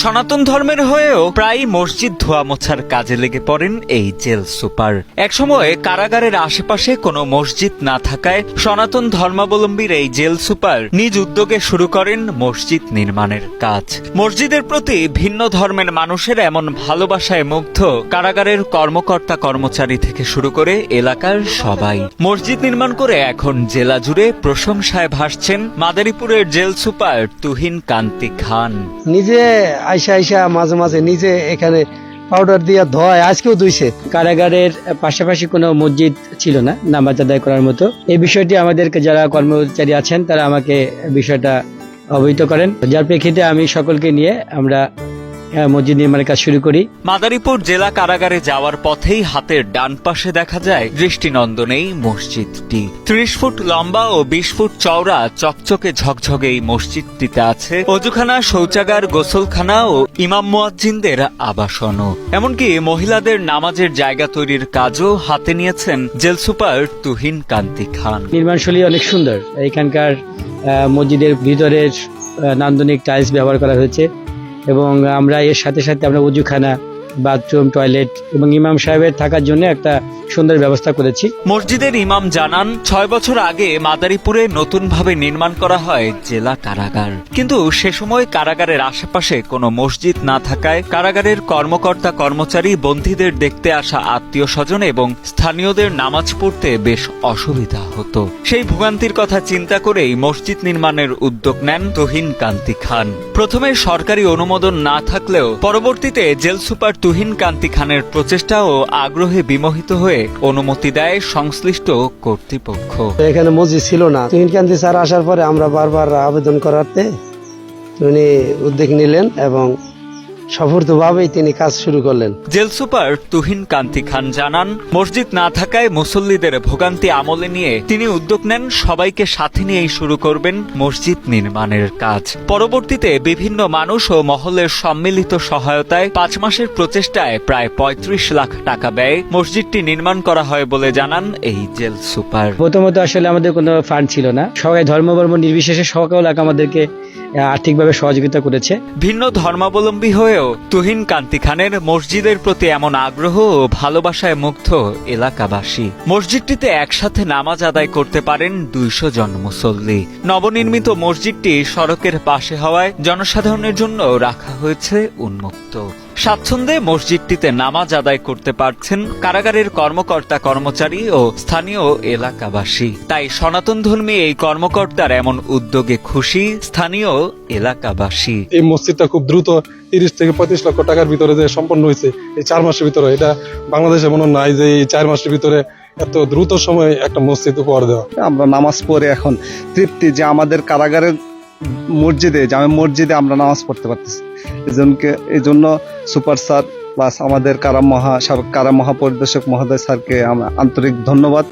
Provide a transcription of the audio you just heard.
সনাতন ধর্মের হয়েও প্রায় মসজিদ ধোয়া মোছার কাজে লেগে পড়েন এই জেল সুপার। একসময় কারাগারের আশেপাশে কোনো মসজিদ না থাকায় সনাতন ধর্মাবলম্বীর এই জেল সুপার নিজ উদ্যোগে শুরু করেন মসজিদ নির্মাণের কাজ। মসজিদের প্রতি ভিন্ন ধর্মের মানুষের এমন ভালোবাসায় মুগ্ধ কারাগারের কর্মকর্তা কর্মচারী থেকে শুরু করে এলাকার সবাই। মসজিদ নির্মাণ করে এখন জেলা জুড়ে প্রশংসায় ভাসছেন মাদারীপুরের জেল সুপার তুহিন কান্তি খান। নিজে আইসা মাঝে মাঝে নিজে এখানে পাউডার দিয়ে ধোয়, আজকেও ধুইছে। কারাগারের পাশাপাশি কোনো মসজিদ ছিল না নামাজ আদায় করার মতো। এই বিষয়টি আমাদেরকে যারা কর্মচারী আছেন তারা আমাকে বিষয়টা অবহিত করেন, যার প্রেক্ষিতে আমি সকলকে নিয়ে আমরা মসজিদ নির্মাণের কাজ শুরু করি। মাদারীপুর জেলা কারাগারে যাওয়ার পথেই হাতের ডান পাশে দেখা যায় দৃষ্টিনন্দন এই মসজিদটি। 30 ফুট লম্বা ও 20 ফুট চওড়া চকচকে ঝকঝকে এই মসজিদটিতে আছে অজুখানা, শৌচাগার, গোসলখানা ও ইমাম মুয়াজ্জিনদের আবাসনও। এমনকি মহিলাদের নামাজের জায়গা তৈরির কাজও হাতে নিয়েছেন জেল সুপার তুহিন কান্তি খান। নির্মাণশৈলী অনেক সুন্দর। এখানকার মসজিদের ভিতরের নান্দনিক টাইলস ব্যবহার করা হয়েছে এবং আমরা এর সাথে সাথে আমরা উজুখানা, বাথরুম, টয়লেট এবং ইমাম সাহেবের থাকার জন্য একটা সুন্দর ব্যবস্থা করেছি। মসজিদের ইমাম জানান, 6 বছর আগে মাদারীপুরে নতুনভাবে নির্মাণ করা হয় জেলা কারাগার। কিন্তু সে সময় কারাগারের আশেপাশে কোনো মসজিদ না থাকায় কারাগারের কর্মকর্তা কর্মচারী, বন্দীদের দেখতে আসা আত্মীয় স্বজন এবং স্থানীয়দের নামাজ পড়তে বেশ অসুবিধা হতো। সেই ভোগান্তির কথা চিন্তা করেই মসজিদ নির্মাণের উদ্যোগ নেন তুহিন কান্তি খান। প্রথমে সরকারি অনুমোদন না থাকলেও পরবর্তীতে জেল সুপার তুহিন কান্তি খানের প্রচেষ্টা ও আগ্রহে বিমোহিত হয়ে অনুমতি দেয় সংশ্লিষ্ট কর্তৃপক্ষ। এখানে মসজিদ ছিল না। তুহিন কান্তি স্যার আসার পরে আমরা বারবার আবেদন করাতে উনি উদ্যোগ নিলেন এবং সফলভাবেই তিনি কাজ শুরু করলেন। জেল সুপার তুহিন কান্তি খান জানান, মসজিদ না থাকায় মুসল্লিদের ভোগান্তি আমলে নিয়ে তিনি উদ্যোগ নেন সবাইকে সাথে নিয়েই শুরু করবেন মসজিদ নির্মাণের কাজ। পরবর্তীতে বিভিন্ন মানুষ ও মহলের সম্মিলিত সহায়তায় 5 মাসের প্রচেষ্টায় প্রায় 35 লাখ টাকা ব্যয়ে মসজিদটি নির্মাণ করা হয় বলে জানান এই জেল সুপার। প্রথমত আসলে আমাদের কোনো ফান্ড ছিল না। সবাই ধর্মবর্ণ নির্বিশেষে সকল আমাদেরকে আর্থিকভাবে সহযোগিতা করেছে। ভিন্ন ধর্মাবলম্বী হয়েও তুহিন কান্তি খানের মসজিদের প্রতি এমন আগ্রহ ও ভালোবাসায় মুগ্ধ এলাকাবাসী। মসজিদটিতে একসাথে নামাজ আদায় করতে পারেন 200 জন মুসল্লি। নবনির্মিত মসজিদটি সড়কের পাশে হওয়ায় জনসাধারণের জন্য রাখা হয়েছে উন্মুক্ত। স্বাচ্ছন্দ্যে মসজিদটিতে নামাজ আদায় করতে পারছেন কারাগারের কর্মকর্তা কর্মচারী ও স্থানীয় এলাকাবাসী। তাই সনাতনধর্মী এই কর্মকর্তার এমন উদ্যোগে খুশি স্থানীয় এলাকাবাসী। এই মসজিদটা খুব দ্রুত 30 থেকে 35 লক্ষ টাকার ভিতরে যে সম্পন্ন হয়েছে এই 4 মাসের ভিতরে, এটা বাংলাদেশে মনে নাই যে এই 4 মাসের ভিতরে এত দ্রুত সময় একটা মসজিদ উপহার দেওয়া। আমরা নামাজ পড়ে এখন তৃপ্তি যে আমাদের কারাগারের মসজিদে, জামে মসজিদে আমরা নামাজ পড়তে পারতেছি। এই জন্য সুপার স্যার প্লাস আমাদের কারা মহাপরিদর্শক মহোদয় স্যারকে আমরা আন্তরিক ধন্যবাদ।